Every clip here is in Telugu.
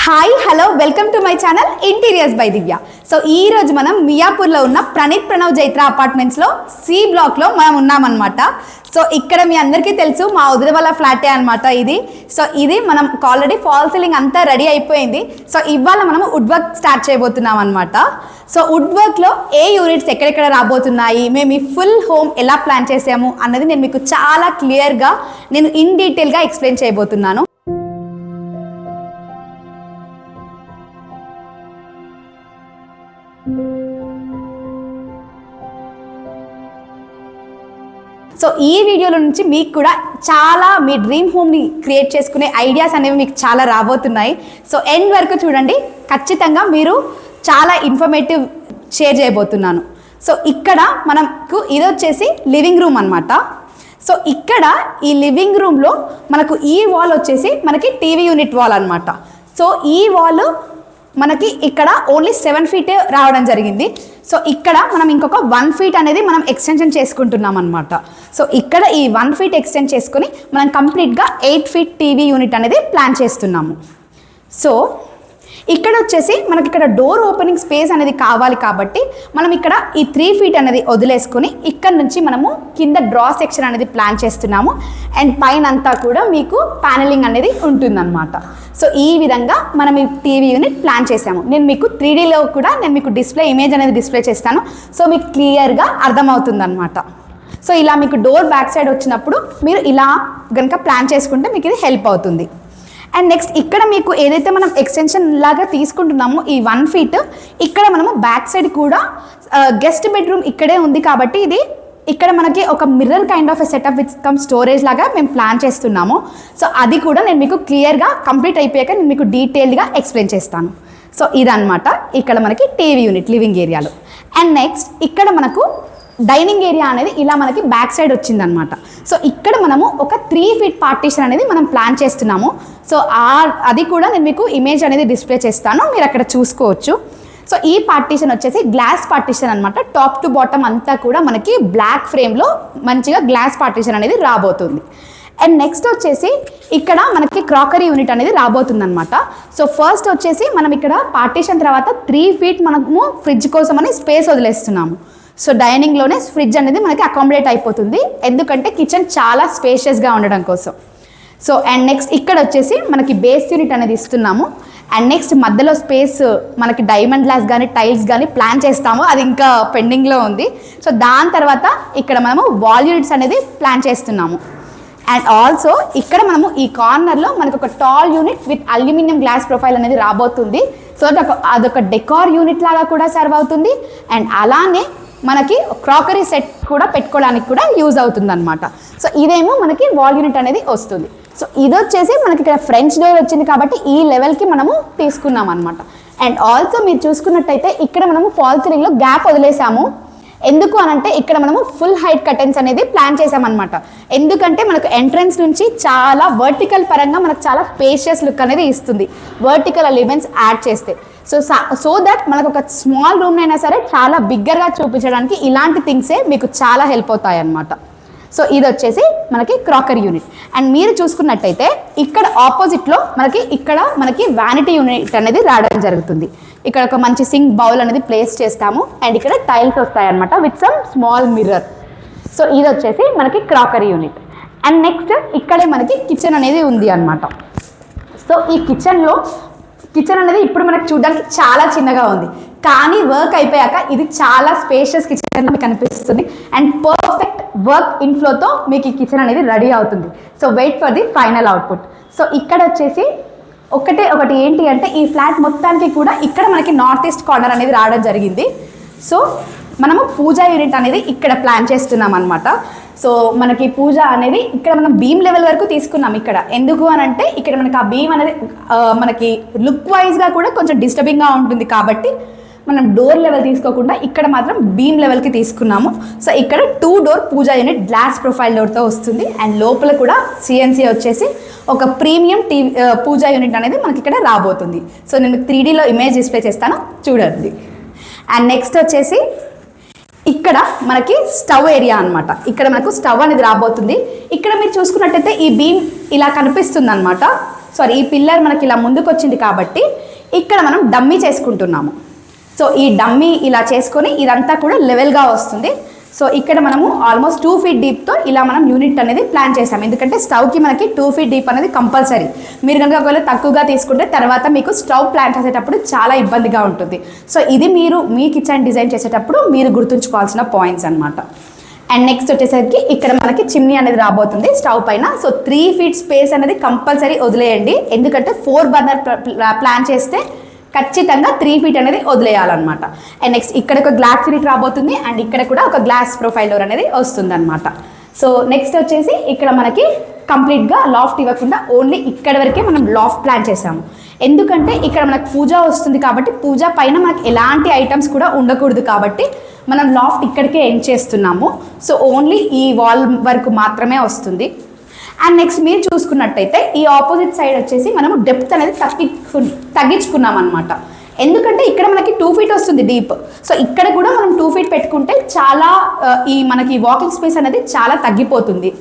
Hi hello welcome to my channel interiors by Divya. So ఈ రోజు మనం మియాపూర్లో ఉన్న ప్రణీత్ ప్రణవ్ జైత్ర అపార్ట్మెంట్స్లో సి బ్లాక్లో మనం ఉన్నామన్నమాట. సో ఇక్కడ మీ అందరికీ తెలుసు మా వదిన వాళ్ళ ఫ్లాటే అనమాట ఇది. సో ఇది మనం ఆల్రెడీ ఫాల్ సీలింగ్ అంతా రెడీ అయిపోయింది. సో ఇవాళ మనం వుడ్ వర్క్ స్టార్ట్ చేయబోతున్నాం అనమాట. సో వుడ్ వర్క్లో ఏ యూనిట్స్ ఎక్కడెక్కడ రాబోతున్నాయి, మేము ఈ ఫుల్ హోమ్ ఎలా ప్లాన్ చేసాము అన్నది నేను మీకు చాలా క్లియర్గా నేను ఇన్ డీటెయిల్గా ఎక్స్ప్లెయిన్ చేయబోతున్నాను. సో ఈ వీడియోలో నుంచి మీకు కూడా చాలా మీ డ్రీమ్ హోమ్ని క్రియేట్ చేసుకునే ఐడియాస్ అనేవి మీకు చాలా రాబోతున్నాయి. సో ఎండ్ వరకు చూడండి, ఖచ్చితంగా మీరు చాలా ఇన్ఫర్మేటివ్ షేర్ చేయబోతున్నాను. సో ఇక్కడ మనకు ఇది వచ్చేసి లివింగ్ రూమ్ అనమాట. సో ఇక్కడ ఈ లివింగ్ రూమ్లో మనకు ఈ వాల్ వచ్చేసి మనకి టీవీ యూనిట్ వాల్ అనమాట. సో ఈ వాల్ మనకి ఇక్కడ ఓన్లీ 7 feet రావడం జరిగింది. సో ఇక్కడ మనం ఇంకొక 1 feet అనేది మనం ఎక్స్టెన్షన్ చేసుకుంటున్నాం అనమాట. సో ఇక్కడ ఈ 1 feet ఎక్స్టెండ్ చేసుకుని మనం కంప్లీట్గా 8 feet టీవీ యూనిట్ అనేది ప్లాన్ చేస్తున్నాము. సో ఇక్కడ వచ్చేసి మనకి ఇక్కడ డోర్ ఓపెనింగ్ స్పేస్ అనేది కావాలి కాబట్టి మనం ఇక్కడ ఈ 3 feet అనేది వదిలేసుకొని ఇక్కడ నుంచి మనము కింద డ్రా సెక్షన్ అనేది ప్లాన్ చేస్తున్నాము. అండ్ పైన అంతా కూడా మీకు ప్యానలింగ్ అనేది ఉంటుందన్నమాట. సో ఈ విధంగా మనం ఈ టీవీ యూనిట్ ప్లాన్ చేసాము. నేను మీకు 3Dలో కూడా నేను మీకు డిస్ప్లే ఇమేజ్ అనేది డిస్ప్లే చేస్తాను. సో మీకు క్లియర్గా అర్థమవుతుందన్నమాట. సో ఇలా మీకు డోర్ బ్యాక్ సైడ్ వచ్చినప్పుడు మీరు ఇలా కనుక ప్లాన్ చేసుకుంటే మీకు ఇది హెల్ప్ అవుతుంది. అండ్ నెక్స్ట్ ఇక్కడ మీకు ఏదైతే మనం ఎక్స్టెన్షన్ లాగా తీసుకుంటున్నామో ఈ 1 feet ఇక్కడ మనము బ్యాక్ సైడ్ కూడా గెస్ట్ బెడ్రూమ్ ఇక్కడే ఉంది కాబట్టి ఇది ఇక్కడ మనకి ఒక mirror kind of a setup with come storage లాగా మేము ప్లాన్ చేస్తున్నాము. సో అది కూడా నేను మీకు క్లియర్గా కంప్లీట్ అయిపోయాక నేను మీకు డీటెయిల్డ్గా ఎక్స్ప్లెయిన్ చేస్తాను. సో ఇదన్నమాట ఇక్కడ మనకి టీవీ యూనిట్ లివింగ్ ఏరియాలో. అండ్ నెక్స్ట్ ఇక్కడ మనకు డైనింగ్ ఏరియా అనేది ఇలా మనకి బ్యాక్ సైడ్ వచ్చిందనమాట. సో ఇక్కడ మనము ఒక 3 feet పార్టీషన్ అనేది మనం ప్లాన్ చేస్తున్నాము. సో అది కూడా నేను మీకు ఇమేజ్ అనేది డిస్ప్లే చేస్తాను, మీరు అక్కడ చూసుకోవచ్చు. సో ఈ పార్టీషన్ వచ్చేసి గ్లాస్ పార్టీషన్ అనమాట. టాప్ టు బాటమ్ అంతా కూడా మనకి బ్లాక్ ఫ్రేమ్లో మంచిగా గ్లాస్ పార్టీషన్ అనేది రాబోతుంది. అండ్ నెక్స్ట్ వచ్చేసి ఇక్కడ మనకి క్రాకరీ యూనిట్ అనేది రాబోతుంది అనమాట. సో ఫస్ట్ వచ్చేసి మనం ఇక్కడ పార్టీషన్ తర్వాత 3 feet మనము ఫ్రిడ్జ్ కోసం అని స్పేస్ వదిలేస్తున్నాము. సో డైనింగ్లోనే ఫ్రిడ్జ్ అనేది మనకి అకామిడేట్ అయిపోతుంది, ఎందుకంటే కిచెన్ చాలా స్పేషియస్గా ఉండడం కోసం. సో అండ్ నెక్స్ట్ ఇక్కడ వచ్చేసి మనకి బేస్ యూనిట్ అనేది ఇస్తున్నాము. అండ్ నెక్స్ట్ మధ్యలో స్పేస్ మనకి డైమండ్ గ్లాస్ కానీ టైల్స్ కానీ ప్లాన్ చేస్తాము, అది ఇంకా పెండింగ్లో ఉంది. సో దాని తర్వాత ఇక్కడ మనము వాల్ యూనిట్స్ అనేది ప్లాన్ చేస్తున్నాము. అండ్ ఆల్సో ఇక్కడ మనము ఈ కార్నర్లో మనకు ఒక tall unit with aluminium glass profile అనేది రాబోతుంది. సో అదొక డెకార్ యూనిట్ లాగా కూడా సర్వ్ అవుతుంది. అండ్ అలానే మనకి క్రాకరీ సెట్ కూడా పెట్టుకోవడానికి కూడా యూజ్ అవుతుంది అనమాట. సో ఇదేమో మనకి వాల్ యూనిట్ అనేది వస్తుంది. సో ఇది వచ్చేసి మనకి ఇక్కడ ఫ్రెంచ్ డోర్ వచ్చింది కాబట్టి ఈ లెవెల్కి మనము తీసుకున్నాం అనమాట. అండ్ ఆల్సో మీరు చూసుకున్నట్టయితే ఇక్కడ మనము ఫాల్ సీలింగ్లో గ్యాప్ వదిలేసాము. ఎందుకు అనంటే ఇక్కడ మనము ఫుల్ హైట్ కర్టెన్స్ అనేది ప్లాన్ చేసామన్నమాట. ఎందుకంటే మనకు ఎంట్రన్స్ నుంచి చాలా వర్టికల్ పరంగా మనకు చాలా స్పేషియస్ లుక్ అనేది ఇస్తుంది వర్టికల్ ఎలిమెంట్స్ యాడ్ చేస్తే. సో దట్ మనకు ఒక స్మాల్ రూమ్ అయినా సరే చాలా బిగ్గర్గా చూపించడానికి ఇలాంటి థింగ్సే మీకు చాలా హెల్ప్ అవుతాయి అన్నమాట. సో ఇది వచ్చేసి మనకి క్రాకరీ యూనిట్. అండ్ మీరు చూసుకున్నట్టయితే ఇక్కడ ఆపోజిట్లో మనకి వ్యానిటీ యూనిట్ అనేది రావడం జరుగుతుంది. ఇక్కడ ఒక మంచి సింక్ బౌల్ అనేది ప్లేస్ చేస్తాము. అండ్ ఇక్కడ టైల్స్ వస్తాయి అనమాట with some small mirror. So ఇది వచ్చేసి మనకి క్రాకరీ యూనిట్. అండ్ నెక్స్ట్ ఇక్కడే మనకి కిచెన్ అనేది ఉంది అనమాట. సో ఈ కిచెన్ అనేది ఇప్పుడు మనకు చూడడానికి చాలా చిన్నగా ఉంది, కానీ వర్క్ అయిపోయాక ఇది చాలా స్పేషియస్ కిచెన్ మీకు కనిపిస్తుంది. అండ్ పర్ఫెక్ట్ వర్క్ ఇన్ఫ్లోతో మీకు ఈ కిచెన్ అనేది రెడీ అవుతుంది. So wait for the final output. So ఇక్కడ వచ్చేసి ఒకటి ఏంటి అంటే ఈ ఫ్లాట్ మొత్తానికి కూడా ఇక్కడ మనకి నార్త్ ఈస్ట్ కార్నర్ అనేది రావడం జరిగింది. సో మనము పూజా యూనిట్ అనేది ఇక్కడ ప్లాన్ చేస్తున్నాం అనమాట. సో మనకి పూజ అనేది ఇక్కడ మనం బీమ్ లెవెల్ వరకు తీసుకున్నాం. ఇక్కడ ఎందుకు అని అంటే ఇక్కడ మనకి ఆ బీమ్ అనేది మనకి లుక్ వైజ్గా కూడా కొంచెం డిస్టర్బింగ్గా ఉంటుంది కాబట్టి మనం డోర్ లెవెల్ తీసుకోకుండా ఇక్కడ మాత్రం బీమ్ లెవెల్కి తీసుకున్నాము. సో ఇక్కడ 2 door పూజా యూనిట్ గ్లాస్ ప్రొఫైల్ డోర్తో వస్తుంది. అండ్ లోపల కూడా సిఎన్సీ వచ్చేసి ఒక ప్రీమియం పూజా యూనిట్ అనేది మనకి ఇక్కడ రాబోతుంది. సో నేను 3Dలో ఇమేజ్ డిస్ప్లే చేస్తాను, చూడండి. అండ్ నెక్స్ట్ వచ్చేసి ఇక్కడ మనకి స్టవ్ ఏరియా అనమాట. ఇక్కడ మనకు స్టవ్ అనేది రాబోతుంది. ఇక్కడ మీరు చూసుకున్నట్టయితే ఈ బీమ్ ఇలా కనిపిస్తుంది అనమాట. ఈ పిల్లర్ మనకి ఇలా ముందుకు వచ్చింది కాబట్టి ఇక్కడ మనం డమ్మీ చేసుకుంటున్నాము. సో ఈ డమ్మీ ఇలా చేసుకొని ఇదంతా కూడా లెవెల్గా వస్తుంది. సో ఇక్కడ మనము ఆల్మోస్ట్ 2 feet డీప్తో ఇలా మనం యూనిట్ అనేది ప్లాన్ చేసాం. ఎందుకంటే స్టవ్కి మనకి 2 feet డీప్ అనేది కంపల్సరీ. మీరు కనుక ఒకవేళ తక్కువగా తీసుకుంటే తర్వాత మీకు స్టవ్ ప్లాన్ చేసేటప్పుడు చాలా ఇబ్బందిగా ఉంటుంది. సో ఇది మీరు మీ కిచెన్ డిజైన్ చేసేటప్పుడు మీరు గుర్తుంచుకోవాల్సిన పాయింట్స్ అనమాట. అండ్ నెక్స్ట్ వచ్చేసరికి ఇక్కడ మనకి చిమ్నీ అనేది రాబోతుంది స్టవ్ పైన. సో 3 feet స్పేస్ అనేది కంపల్సరీ వదిలేయండి. ఎందుకంటే 4 burner ప్లాన్ చేస్తే ఖచ్చితంగా 3 feet అనేది వదిలేయాలన్నమాట. అండ్ నెక్స్ట్ ఇక్కడ ఒక గ్లాస్ యూనిట్ రాబోతుంది అండ్ ఇక్కడ కూడా ఒక గ్లాస్ ప్రొఫైల్ డోర్ అనేది వస్తుంది అనమాట. సో నెక్స్ట్ వచ్చేసి ఇక్కడ మనకి కంప్లీట్గా లాఫ్ట్ ఇవ్వకుండా ఓన్లీ ఇక్కడ వరకే మనం లాఫ్ట్ ప్లాన్ చేసాము. ఎందుకంటే ఇక్కడ మనకు పూజ వస్తుంది కాబట్టి పూజ పైన మనకి ఎలాంటి ఐటమ్స్ కూడా ఉండకూడదు కాబట్టి మనం లాఫ్ట్ ఇక్కడికే ఎండ్ చేస్తున్నాము. సో ఓన్లీ ఈ వాల్ వరకు మాత్రమే వస్తుంది. అండ్ నెక్స్ట్ మీరు చూసుకున్నట్టయితే ఈ ఆపోజిట్ సైడ్ వచ్చేసి మనము డెప్త్ అనేది తగ్గించుకున్నాం అనమాట. ఎందుకంటే ఇక్కడ మనకి 2 feet వస్తుంది డీప్. సో ఇక్కడ కూడా మనం 2 feet పెట్టుకుంటే చాలా ఈ మనకి వాకింగ్ స్పేస్ అనేది చాలా తగ్గిపోతుంది.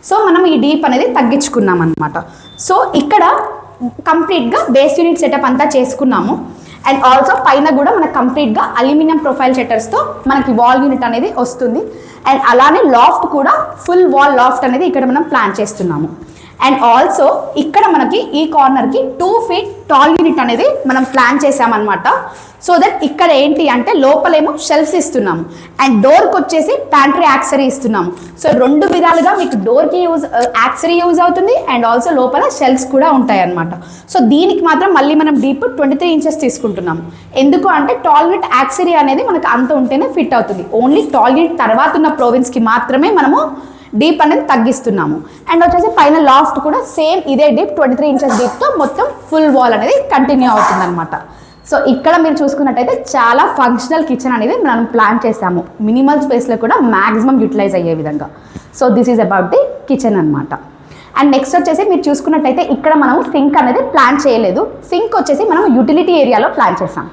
సో మనం ఈ డీప్ అనేది తగ్గించుకున్నాం అనమాట. సో ఇక్కడ కంప్లీట్గా బేస్ యూనిట్ సెటప్ అంతా చేసుకున్నాము. అండ్ ఆల్సో పైన కూడా మనకు కంప్లీట్గా అల్యూమినియం ప్రొఫైల్ షట్టర్స్తో మనకి వాల్ యూనిట్ అనేది వస్తుంది. అండ్ అలానే లాఫ్ట్ కూడా ఫుల్ వాల్ లాఫ్ట్ అనేది ఇక్కడ మనం ప్లాన్ చేస్తున్నాము. అండ్ ఆల్సో ఇక్కడ మనకి ఈ కార్నర్కి 2 feet టాల్ యూనిట్ అనేది మనం ప్లాన్ చేసామన్నమాట. సో దట్ ఇక్కడ ఏంటి అంటే లోపలేమో షెల్ఫ్స్ ఇస్తున్నాము అండ్ డోర్కి వచ్చేసి ప్యాంట్రీ యాక్సరీ ఇస్తున్నాము. సో 2 విధాలుగా మీకు డోర్కి యాక్సరీ యూజ్ అవుతుంది అండ్ ఆల్సో లోపల షెల్ఫ్స్ కూడా ఉంటాయి అన్నమాట. సో దీనికి మాత్రం మళ్ళీ మనం డీప్ 23 inches తీసుకుంటున్నాము. ఎందుకు అంటే టాల్ యూనిట్ యాక్సరీ అనేది మనకు అంత ఉంటేనే ఫిట్ అవుతుంది. ఓన్లీ టాల్ యూనిట్ తర్వాత ఉన్న ప్రోవిన్స్కి మాత్రమే మనము డీప్ అనేది తగ్గిస్తున్నాము. అండ్ వచ్చేసి పైన లాఫ్ట్ కూడా సేమ్ ఇదే డీప్ 23 inches డీప్తో మొత్తం ఫుల్ వాల్ అనేది కంటిన్యూ అవుతుంది అనమాట. సో ఇక్కడ మీరు చూసుకున్నట్టయితే చాలా ఫంక్షనల్ కిచెన్ అనేది మనం ప్లాన్ చేసాము. మినిమల్ స్పేస్లో కూడా మ్యాక్సిమం యూటిలైజ్ అయ్యే విధంగా. So this is about the kitchen అనమాట. అండ్ నెక్స్ట్ వచ్చేసి మీరు చూసుకున్నట్టయితే ఇక్కడ మనం సింక్ అనేది ప్లాన్ చేయలేదు. సింక్ వచ్చేసి మనం యూటిలిటీ ఏరియాలో ప్లాన్ చేసాం.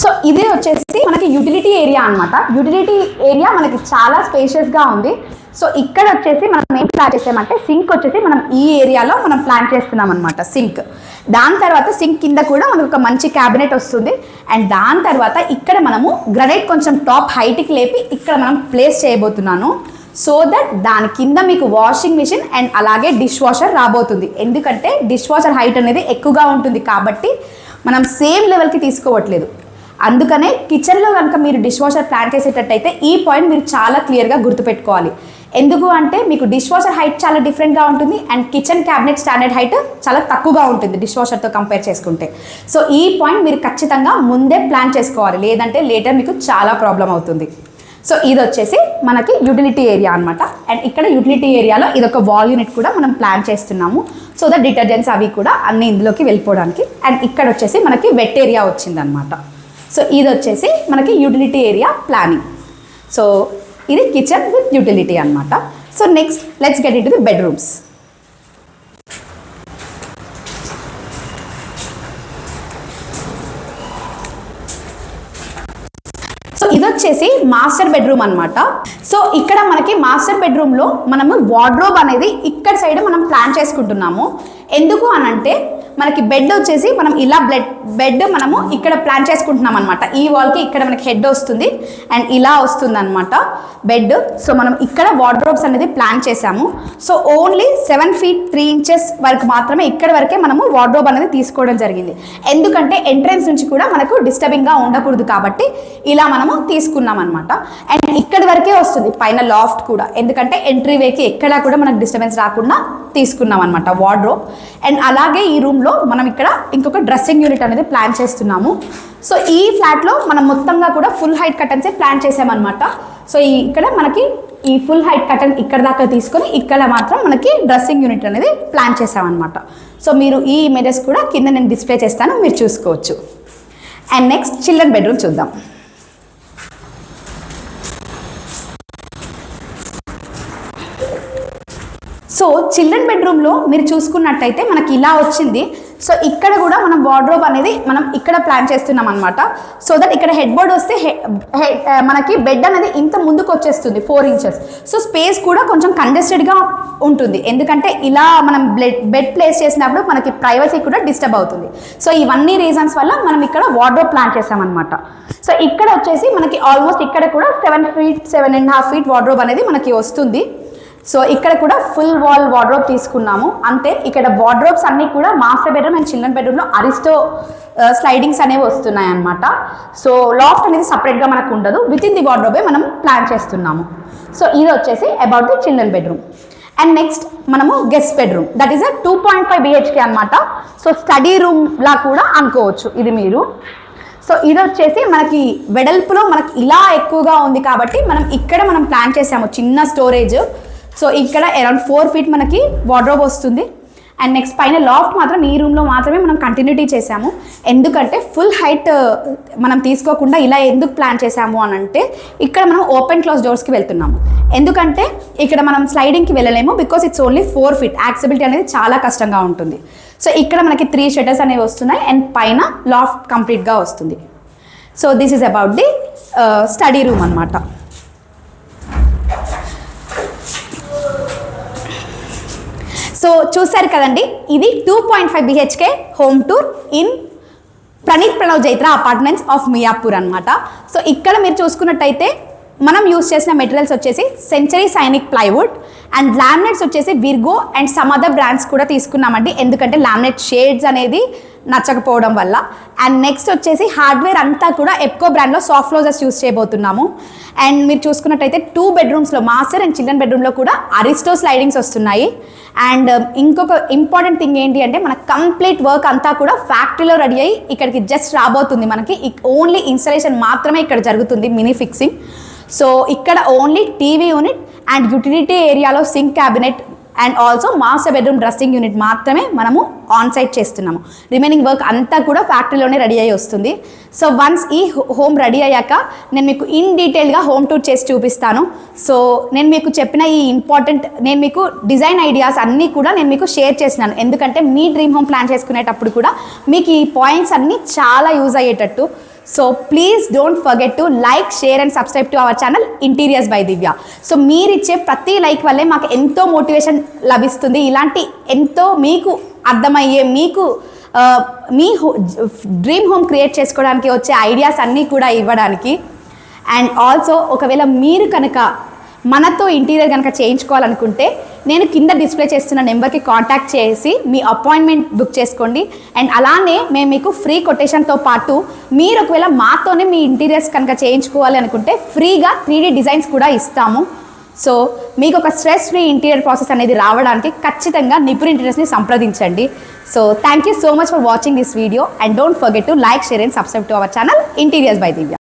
సో ఇదే వచ్చేసి మనకి యూటిలిటీ ఏరియా అనమాట. యూటిలిటీ ఏరియా మనకి చాలా స్పేషియస్గా ఉంది. సో ఇక్కడ వచ్చేసి మనం ఏం ప్లాన్ చేసామంటే సింక్ వచ్చేసి మనం ఈ ఏరియాలో మనం ప్లాన్ చేస్తున్నాం అనమాట సింక్. దాని తర్వాత సింక్ కింద కూడా మనకు ఒక మంచి క్యాబినెట్ వస్తుంది. అండ్ దాని తర్వాత ఇక్కడ మనము గ్రనైట్ కొంచెం టాప్ హైట్కి లేపి ఇక్కడ మనం ప్లేస్ చేయబోతున్నాను. సో దట్ దాని కింద మీకు వాషింగ్ మిషన్ అండ్ అలాగే డిష్ వాషర్ రాబోతుంది. ఎందుకంటే డిష్ వాషర్ హైట్ అనేది ఎక్కువగా ఉంటుంది కాబట్టి మనం సేమ్ లెవెల్కి తీసుకోవట్లేదు. అందుకనే కిచెన్లో కనుక మీరు డిష్ వాషర్ ప్లాన్ చేసేటట్టయితే ఈ పాయింట్ మీరు చాలా క్లియర్గా గుర్తుపెట్టుకోవాలి. ఎందుకు అంటే మీకు డిష్ వాషర్ హైట్ చాలా డిఫరెంట్గా ఉంటుంది and kitchen cabinet standard height చాలా తక్కువగా ఉంటుంది డిష్ వాషర్తో కంపేర్ చేసుకుంటే. సో ఈ పాయింట్ మీరు ఖచ్చితంగా ముందే ప్లాన్ చేసుకోవాలి, లేదంటే లేటర్ మీకు చాలా ప్రాబ్లం అవుతుంది. సో ఇది వచ్చేసి మనకి యూటిలిటీ ఏరియా అనమాట. అండ్ ఇక్కడ యూటిలిటీ ఏరియాలో ఇదొక వాల్ యూనిట్ కూడా మనం ప్లాన్ చేస్తున్నాము. సో ద డిటర్జెంట్స్ అవి కూడా అన్ని ఇందులోకి వెళ్ళిపోవడానికి. అండ్ ఇక్కడ వచ్చేసి మనకి వెట్ ఏరియా వచ్చిందనమాట. సో ఇది వచ్చేసి మనకి యూటిలిటీ ఏరియా ప్లానింగ్. సో ఇది కిచెన్ విత్ యూటిలిటీ అనమాట. So next let's get in to the bedrooms. So ఇది వచ్చేసి మాస్టర్ బెడ్రూమ్ అనమాట. సో ఇక్కడ మనకి మాస్టర్ బెడ్రూమ్లో మనము వార్డ్రోబ్ అనేది ఇక్కడ సైడ్ మనం ప్లాన్ చేసుకుంటున్నాము. ఎందుకు అనంటే మనకి బెడ్ వచ్చేసి మనం ఇలా బెడ్ మనము ఇక్కడ ప్లాన్ చేసుకుంటున్నాం అనమాట. ఈ వాల్కి ఇక్కడ మనకి హెడ్ వస్తుంది అండ్ ఇలా వస్తుంది అనమాట బెడ్. సో మనం ఇక్కడ వార్డ్రోబ్స్ అనేది ప్లాన్ చేసాము. సో ఓన్లీ 7 feet 3 inches వరకు మాత్రమే ఇక్కడ వరకే మనము వార్డ్రోబ్ అనేది తీసుకోవడం జరిగింది. ఎందుకంటే ఎంట్రన్స్ నుంచి కూడా మనకు డిస్టర్బింగ్గా ఉండకూడదు కాబట్టి ఇలా మనము తీసుకున్నాం అనమాట. అండ్ ఇక్కడ వరకే వస్తుంది పైన లాఫ్ట్ కూడా, ఎందుకంటే ఎంట్రీ వేకి ఎక్కడా కూడా మనకు డిస్టర్బెన్స్ రాకుండా తీసుకున్నాం అనమాట వార్డ్రోబ్. అండ్ అలాగే ఈ రూమ్లో మనం ఇక్కడ ఇంకొక డ్రెస్సింగ్ యూనిట్ అనేది ప్లాన్ చేస్తున్నాము. సో ఈ ఫ్లాట్లో మనం మొత్తంగా కూడా ఫుల్ హైట్ కర్టన్సే ప్లాన్ చేసామన్నమాట. సో ఇక్కడ మనకి ఈ ఫుల్ హైట్ కర్టన్ ఇక్కడ దాకా తీసుకొని ఇక్కడ మాత్రం మనకి డ్రెస్సింగ్ యూనిట్ అనేది ప్లాన్ చేసామన్నమాట. సో మీరు ఈ ఇమేజెస్ కూడా కింద నేను డిస్ప్లే చేస్తాను, మీరు చూసుకోవచ్చు. అండ్ నెక్స్ట్ చిల్డ్రన్ బెడ్రూమ్ చూద్దాం. సో చిల్డ్రన్ బెడ్రూమ్లో మీరు చూసుకున్నట్టయితే మనకి ఇలా వచ్చింది. సో ఇక్కడ కూడా మనం వార్డ్రోబ్ అనేది మనం ఇక్కడ ప్లాన్ చేస్తున్నాం అనమాట. సో దట్ ఇక్కడ హెడ్ బోర్డ్ వస్తే మనకి బెడ్ అనేది ఇంత ముందుకు వచ్చేస్తుంది 4 ఇంచెస్. సో స్పేస్ కూడా కొంచెం కంజెస్టెడ్గా ఉంటుంది, ఎందుకంటే ఇలా మనం బెడ్ ప్లేస్ చేసినప్పుడు మనకి ప్రైవసీ కూడా డిస్టర్బ్ అవుతుంది. సో ఇవన్నీ రీజన్స్ వల్ల మనం ఇక్కడ వార్డ్రోబ్ ప్లాన్ చేసామన్నమాట. సో ఇక్కడ వచ్చేసి మనకి ఆల్మోస్ట్ ఇక్కడ కూడా 7 feet 7.5 feet వార్డ్రోబ్ అనేది మనకి వస్తుంది. సో ఇక్కడ కూడా ఫుల్ వాల్ వార్డ్రోబ్ తీసుకున్నాము. అంతే, ఇక్కడ వార్డ్రోబ్స్ అన్నీ కూడా మాస్టర్ బెడ్రూమ్ అండ్ చిల్డ్రన్ బెడ్రూమ్లో అరిస్టో స్లైడింగ్స్ అనేవి వస్తున్నాయి అన్నమాట. సో లాఫ్ట్ అనేది సపరేట్గా మనకు ఉండదు, విత్ ఇన్ ది వార్డ్రోబే మనం ప్లాన్ చేస్తున్నాము. సో ఇది వచ్చేసి about the children bedroom. And next మనము guest bedroom, that is 2.5 BHK అనమాట. సో స్టడీ రూమ్ లా కూడా అనుకోవచ్చు ఇది మీరు. సో ఇది వచ్చేసి మనకి వెడల్పులో మనకి ఇలా ఎక్కువగా ఉంది కాబట్టి మనం ప్లాన్ చేసాము చిన్న స్టోరేజ్. సో ఇక్కడ అరౌండ్ 4 feet మనకి వార్డ్రోబ్ వస్తుంది. అండ్ నెక్స్ట్ పైన లాఫ్ట్ మాత్రం ఈ రూమ్లో మాత్రమే మనం కంటిన్యూటీ చేసాము, ఎందుకంటే ఫుల్ హైట్ మనం తీసుకోకుండా ఇలా ఎందుకు ప్లాన్ చేసాము అని అంటే ఇక్కడ మనం ఓపెన్ క్లోజ్ డోర్స్కి వెళ్తున్నాము, ఎందుకంటే ఇక్కడ మనం స్లైడింగ్కి వెళ్ళలేము, because it's only 4 feet, accessibility అనేది చాలా కష్టంగా ఉంటుంది. సో ఇక్కడ మనకి 3 shutters అనేవి వస్తున్నాయి అండ్ పైన లాఫ్ట్ కంప్లీట్గా వస్తుంది. So this is about the study room అనమాట. సో చూసారు కదండి, ఇది 2.5 BHK home tour in Pranav Jaitra apartments of Miyapur అనమాట. సో ఇక్కడ మీరు చూసుకున్నట్టయితే మనం యూస్ చేసిన మెటీరియల్స్ వచ్చేసి century Sainik plywood and laminates వచ్చేసి Virgo and some other brands కూడా తీసుకున్నామండి, ఎందుకంటే లామినేట్ షేడ్స్ అనేది నచ్చకపోవడం వల్ల. అండ్ నెక్స్ట్ వచ్చేసి హార్డ్వేర్ అంతా కూడా ఎప్కో బ్రాండ్లో సాఫ్ట్ క్లోజర్స్ యూస్ చేయబోతున్నాము. అండ్ మీరు చూసుకున్నట్టయితే 2 bedrooms మాస్టర్ అండ్ చిల్డ్రన్ బెడ్రూమ్లో కూడా అరిస్టో స్లైడింగ్స్ వస్తున్నాయి. అండ్ ఇంకొక ఇంపార్టెంట్ థింగ్ ఏంటి అంటే మన కంప్లీట్ వర్క్ అంతా కూడా ఫ్యాక్టరీలో రెడీ అయ్యి ఇక్కడికి జస్ట్ రాబోతుంది. మనకి ఓన్లీ ఇన్స్టలేషన్ మాత్రమే ఇక్కడ జరుగుతుంది, మినీ ఫిక్సింగ్. సో ఇక్కడ only TV unit and utility ఏరియాలో sink cabinet and also master bedroom dressing unit మాత్రమే మనము ఆన్ సైట్ చేస్తున్నాము. రిమైనింగ్ వర్క్ అంతా కూడా ఫ్యాక్టరీలోనే రెడీ అయ్యి వస్తుంది. సో వన్స్ ఈ హోమ్ రెడీ అయ్యాక నేను మీకు ఇన్ డీటెయిల్గా హోమ్ టూర్ చేసి చూపిస్తాను. సో నేను మీకు చెప్పిన ఈ నేను మీకు డిజైన్ ఐడియాస్ అన్నీ కూడా నేను మీకు షేర్ చేసినాను, ఎందుకంటే మీ డ్రీమ్ హోమ్ ప్లాన్ చేసుకునేటప్పుడు కూడా మీకు ఈ పాయింట్స్ అన్నీ చాలా యూజ్ అయ్యేటట్టు. So please don't forget to like, share and subscribe to our channel interiors by Divya. So మీరు ఇచ్చే ప్రతి లైక్ వల్లే మాకు ఎంతో మోటివేషన్ లభిస్తుంది, ఇలాంటి ఎంతో మీకు అర్థమయ్యే మీకు మీ డ్రీమ్ హోమ్ క్రియేట్ చేసుకోవడానికి వచ్చే ఐడియాస్ అన్నీ కూడా ఇవ్వడానికి. అండ్ ఆల్సో ఒకవేళ మీరు కనుక మనతో ఇంటీరియర్ కనుక చేయించుకోవాలనుకుంటే నేను కింద డిస్ప్లే చేస్తున్న నెంబర్కి కాంటాక్ట్ చేసి మీ అపాయింట్మెంట్ బుక్ చేసుకోండి. అండ్ అలానే మేము మీకు ఫ్రీ కొటేషన్తో పాటు మీరు ఒకవేళ మాతోనే మీ ఇంటీరియర్స్ కనుక చేయించుకోవాలి అనుకుంటే ఫ్రీగా 3D డిజైన్స్ కూడా ఇస్తాము. సో మీకు ఒక స్ట్రెస్ ఫ్రీ ఇంటీరియర్ ప్రాసెస్ అనేది రావడానికి ఖచ్చితంగా నిపుణ్ ఇంటీరియర్స్ని సంప్రదించండి. So thank you so much for watching this video and don't forget to like, share and subscribe to our channel interiors by Divya.